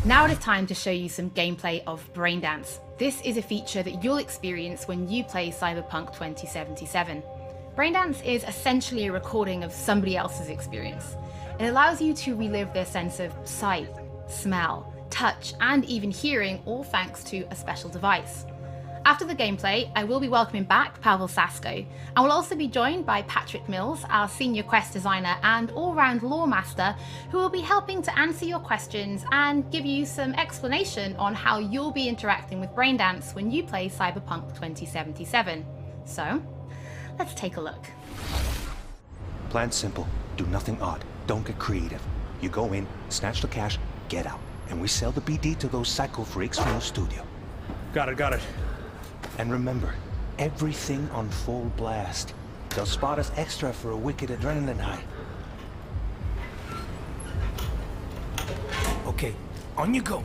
Now it is time to show you some gameplay of Braindance. This is a feature that you'll experience when you play Cyberpunk 2077. Braindance is essentially a recording of somebody else's experience. It allows you to relive their sense of sight, smell, touch, and even hearing, all thanks to a special device. After the gameplay, I will be welcoming back Pavel Sasko, and will also be joined by Patrick Mills, our senior quest designer and all-round lore master, who will be helping to answer your questions and give you some explanation on how you'll be interacting with Braindance when you play Cyberpunk 2077. So, let's take a look. Plan's simple. Do nothing odd. Don't get creative. You go in, snatch the cash, get out. And we sell the BD to those psycho freaks from the studio. Got it. And remember, everything on full blast. They'll spot us extra for a wicked adrenaline high. Okay, on you go.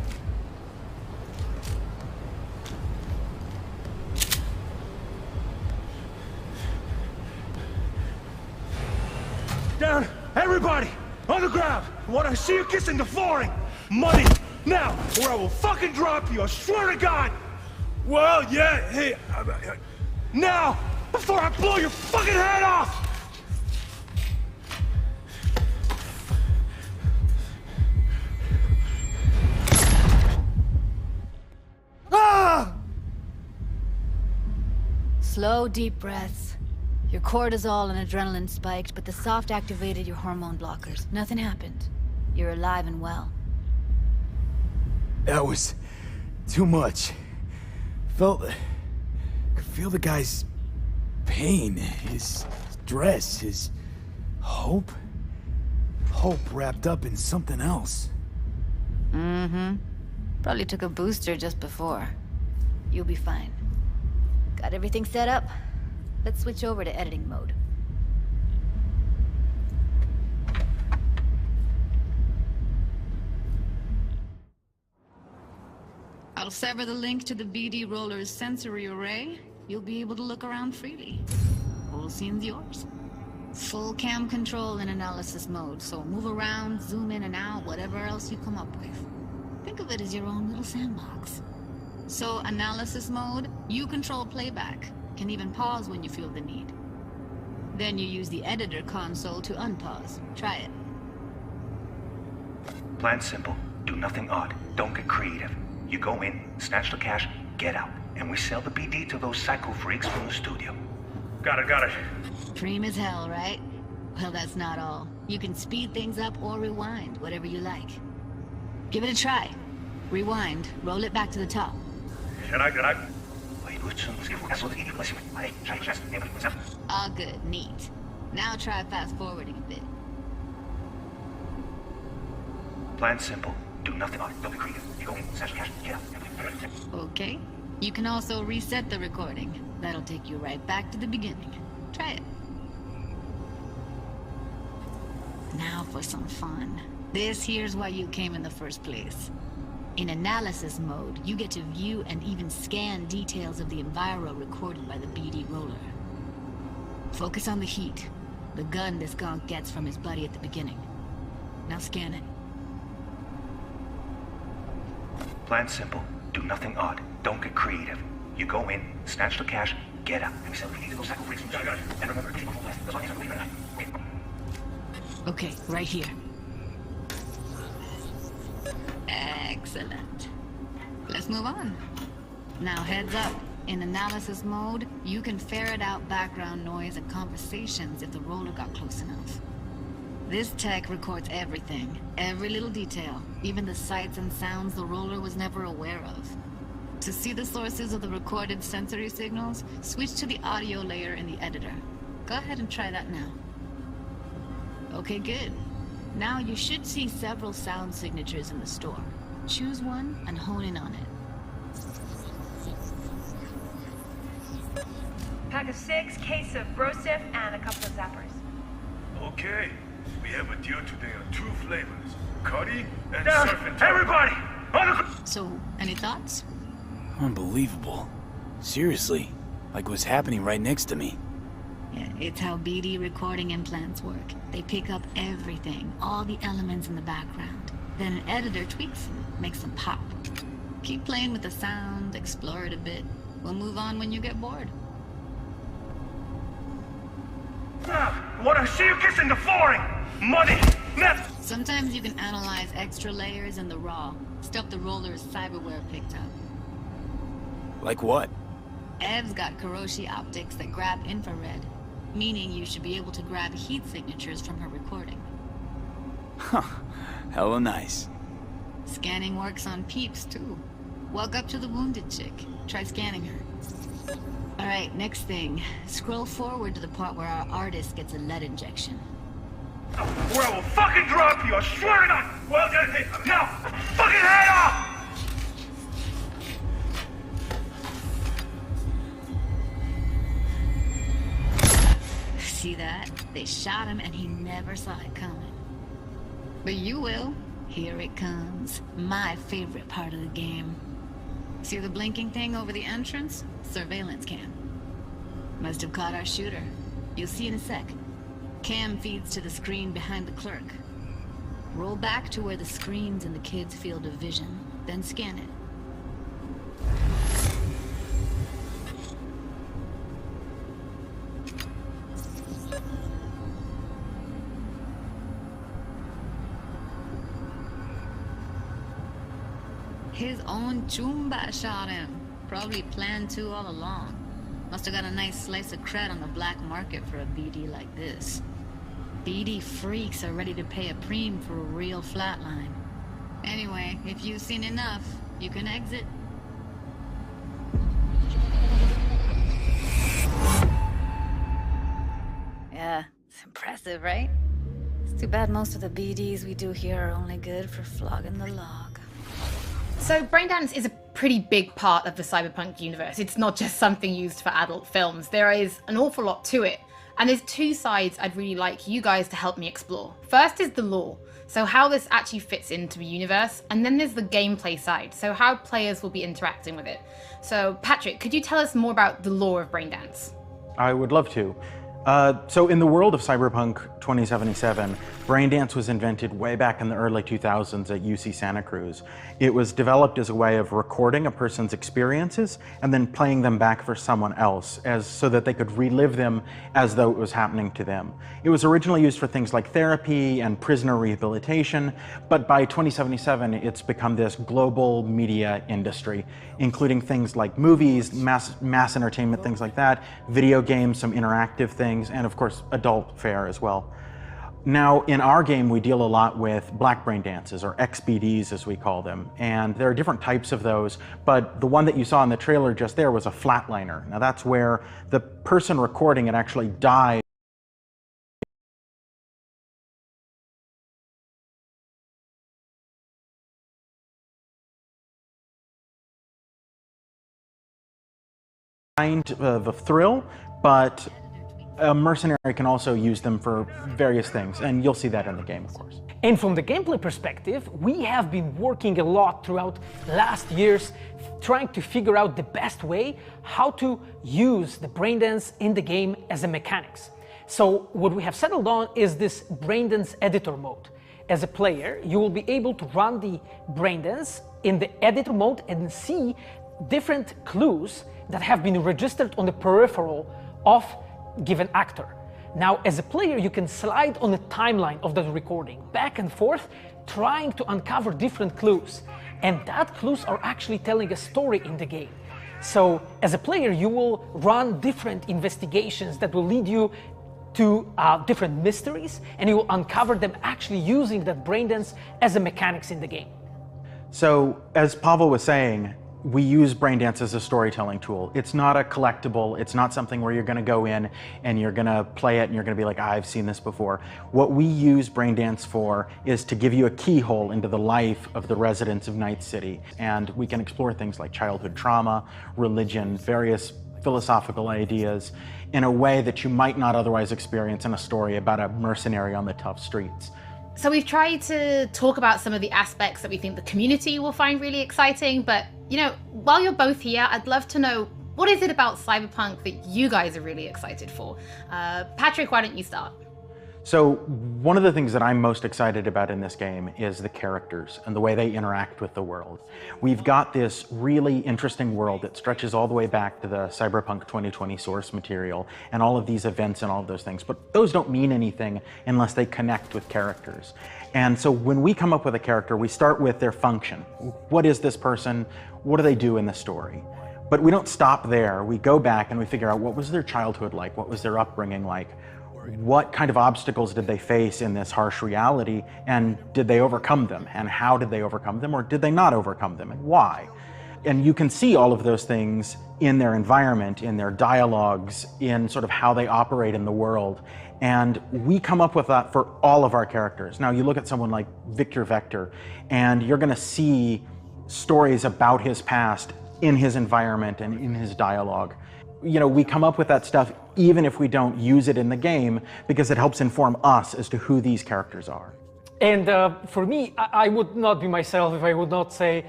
Down! Everybody! On the ground! I want to see you kissing the flooring! Money! Now! Or I will fucking drop you, I swear to God! Well, yeah, hey... now! Before I blow your fucking head off! Ah! Slow, deep breaths. Your cortisol and adrenaline spiked, but the soft activated your hormone blockers. Nothing happened. You're alive and well. That was... too much. Could feel the guy's pain, his stress, his hope. Hope wrapped up in something else. Mm-hmm. Probably took a booster just before. You'll be fine. Got everything set up? Let's switch over to editing mode. I'll sever the link to the BD Roller's sensory array. You'll be able to look around freely. Whole scene's yours. Full cam control in analysis mode, so move around, zoom in and out, whatever else you come up with. Think of it as your own little sandbox. So, analysis mode, you control playback. Can even pause when you feel the need. Then you use the editor console to unpause. Try it. Plan's simple. Do nothing odd. Don't get creative. You go in, snatch the cash, get out. And we sell the BD to those psycho freaks from the studio. Got it. Dream as hell, right? Well, that's not all. You can speed things up or rewind, whatever you like. Give it a try. Rewind, roll it back to the top. Can I? All good, neat. Now try fast forwarding a bit. Plan's simple. Do nothing odd. Don't get creative. You go in, snatch the cash, get out. Okay. You can also reset the recording. That'll take you right back to the beginning. Try it. Now for some fun. This here's why you came in the first place. In analysis mode, you get to view and even scan details of the enviro recorded by the BD Roller. Focus on the heat, the gun this gonk gets from his buddy at the beginning. Now scan it. Plan's simple. Do nothing odd. Don't get creative. You go in, snatch the cash, get out. And we sell the BD to those psycho freaks from the studio. And remember, everything on full blast. That's all you have to Okay, right here. Excellent. Let's move on. Now heads up. In analysis mode, you can ferret out background noise and conversations if the roller got close enough. This tech records everything, every little detail, even the sights and sounds the roller was never aware of. To see the sources of the recorded sensory signals, switch to the audio layer in the editor. Go ahead and try that now. Okay, good. Now you should see several sound signatures in the store. Choose one and hone in on it. Pack of 6, case of Brosif, and a couple of zappers. Okay. We have a deal today on 2 flavors. Cuddy and Down. surf and everybody! On the... So, any thoughts? Unbelievable. Seriously. Like what's happening right next to me. Yeah, it's how BD recording implants work. They pick up everything, all the elements in the background. Then an editor tweaks them, makes them pop. Keep playing with the sound, explore it a bit. We'll move on when you get bored. I want to see you kissing the flooring! Money! Now! Sometimes you can analyze extra layers in the raw, stuff the roller's cyberware picked up. Like what? Ev's got Kiroshi optics that grab infrared, meaning you should be able to grab heat signatures from her recording. Huh. Hella nice. Scanning works on peeps, too. Walk up to the wounded chick. Try scanning her. Alright, next thing. Scroll forward to the part where our artist gets a lead injection. Or I will fucking drop you, I swear to God! Well, now, fucking head off! See that? They shot him and he never saw it coming. But you will. Here it comes. My favorite part of the game. See the blinking thing over the entrance? Surveillance cam. Must have caught our shooter. You'll see in a sec. Cam feeds to the screen behind the clerk. Roll back to where the screen's in the kid's field of vision, then scan it. His own Chumba shot him. Probably planned to all along. Must have got a nice slice of cred on the black market for a BD like this. BD freaks are ready to pay a preem for a real flatline. Anyway, if you've seen enough, you can exit. Yeah, it's impressive, right? It's too bad most of the BDs we do here are only good for flogging the log. So Braindance is a pretty big part of the Cyberpunk universe. It's not just something used for adult films. There is an awful lot to it. And there's two sides I'd really like you guys to help me explore. First is the lore, so how this actually fits into the universe. And then there's the gameplay side, so how players will be interacting with it. So Patrick, could you tell us more about the lore of Braindance? I would love to. So in the world of Cyberpunk 2077, Braindance was invented way back in the early 2000s at UC Santa Cruz. It was developed as a way of recording a person's experiences and then playing them back for someone else so that they could relive them as though it was happening to them. It was originally used for things like therapy and prisoner rehabilitation, but by 2077 it's become this global media industry, including things like movies, mass entertainment, things like that, video games, some interactive things, and of course adult fare as well. Now in our game we deal a lot with black brain dances, or XBDs as we call them, and there are different types of those, but the one that you saw in the trailer just there was a flatliner. Now that's where the person recording it actually died of a thrill, but a mercenary can also use them for various things, and you'll see that in the game, of course. And from the gameplay perspective, we have been working a lot throughout last years trying to figure out the best way how to use the Braindance in the game as a mechanics. So what we have settled on is this Braindance editor mode. As a player, you will be able to run the Braindance in the editor mode and see different clues that have been registered on the peripheral of given actor. Now, as a player, you can slide on the timeline of the recording back and forth, trying to uncover different clues. And that clues are actually telling a story in the game. So, as a player, you will run different investigations that will lead you to different mysteries, and you will uncover them actually using that Braindance as a mechanics in the game. So, as Pavel was saying, we use Braindance as a storytelling tool. It's not a collectible. It's not something where you're going to go in and you're going to play it and you're going to be like, I've seen this before. What we use Braindance for is to give you a keyhole into the life of the residents of Night City. And we can explore things like childhood trauma, religion, various philosophical ideas in a way that you might not otherwise experience in a story about a mercenary on the tough streets. So we've tried to talk about some of the aspects that we think the community will find really exciting, but you know, while you're both here, I'd love to know, what is it about Cyberpunk that you guys are really excited for? Patrick, why don't you start? So one of the things that I'm most excited about in this game is the characters and the way they interact with the world. We've got this really interesting world that stretches all the way back to the Cyberpunk 2020 source material and all of these events and all of those things, but those don't mean anything unless they connect with characters. And so when we come up with a character, we start with their function. What is this person? What do they do in the story? But we don't stop there. We go back and we figure out what was their childhood like? What was their upbringing like? What kind of obstacles did they face in this harsh reality, and did they overcome them? And how did they overcome them, or did they not overcome them, and why? And you can see all of those things in their environment, in their dialogues, in sort of how they operate in the world. And we come up with that for all of our characters. Now, you look at someone like Victor Vector, and you're going to see stories about his past in his environment and in his dialogue. You know, we come up with that stuff even if we don't use it in the game, because it helps inform us as to who these characters are. And for me, I would not be myself if I would not say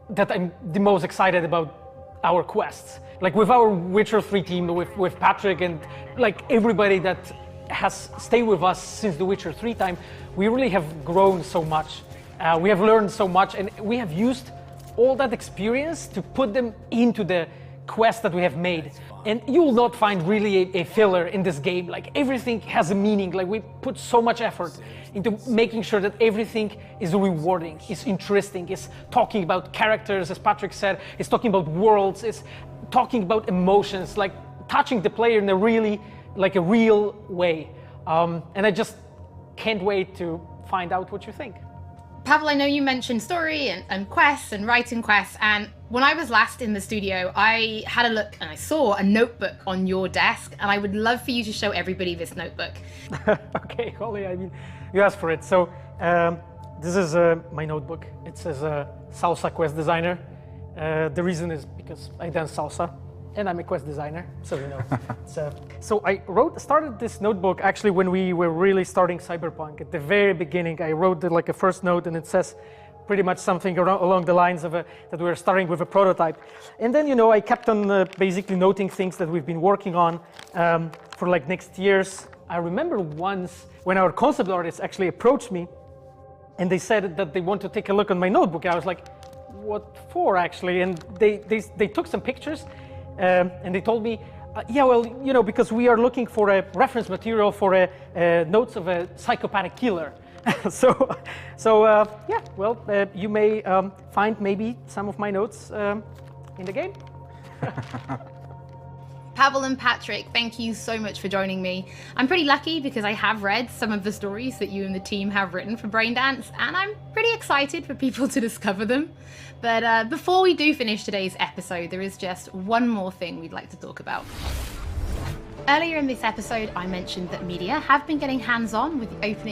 that I'm the most excited about our quests. Like with our Witcher 3 team, with Patrick and like everybody that has stayed with us since the Witcher 3 time, we really have grown so much. We have learned so much, and we have used all that experience to put them into the quest that we have made. And you will not find really a filler in this game. Like everything has a meaning. Like we put so much effort into making sure that everything is rewarding, is interesting, is talking about characters, as Patrick said, is talking about worlds, is talking about emotions, like touching the player in a really, like a real way. And I just can't wait to find out what you think. Pavel, I know you mentioned story and quests and writing quests, and when I was last in the studio, I had a look and I saw a notebook on your desk, and I would love for you to show everybody this notebook. Okay, Holly, I mean, you asked for it. So this is my notebook. It says Salsa Quest Designer. The reason is because I dance salsa, and I'm a quest designer, so you know. So I started this notebook actually when we were really starting Cyberpunk. At the very beginning, I wrote like a first note, and it says pretty much something along the lines of that we were starting with a prototype. And then, you know, I kept on basically noting things that we've been working on for like next years. I remember once when our concept artists actually approached me, and they said that they want to take a look on my notebook. I was like, what for actually? And they took some pictures. And they told me, yeah, well, you know, because we are looking for a reference material for notes of a psychopathic killer. Yeah, well, you may find maybe some of my notes in the game. Pavel and Patrick, thank you so much for joining me. I'm pretty lucky because I have read some of the stories that you and the team have written for Braindance, and I'm pretty excited for people to discover them. But before we do finish today's episode, there is just one more thing we'd like to talk about. Earlier in this episode, I mentioned that media have been getting hands-on with the opening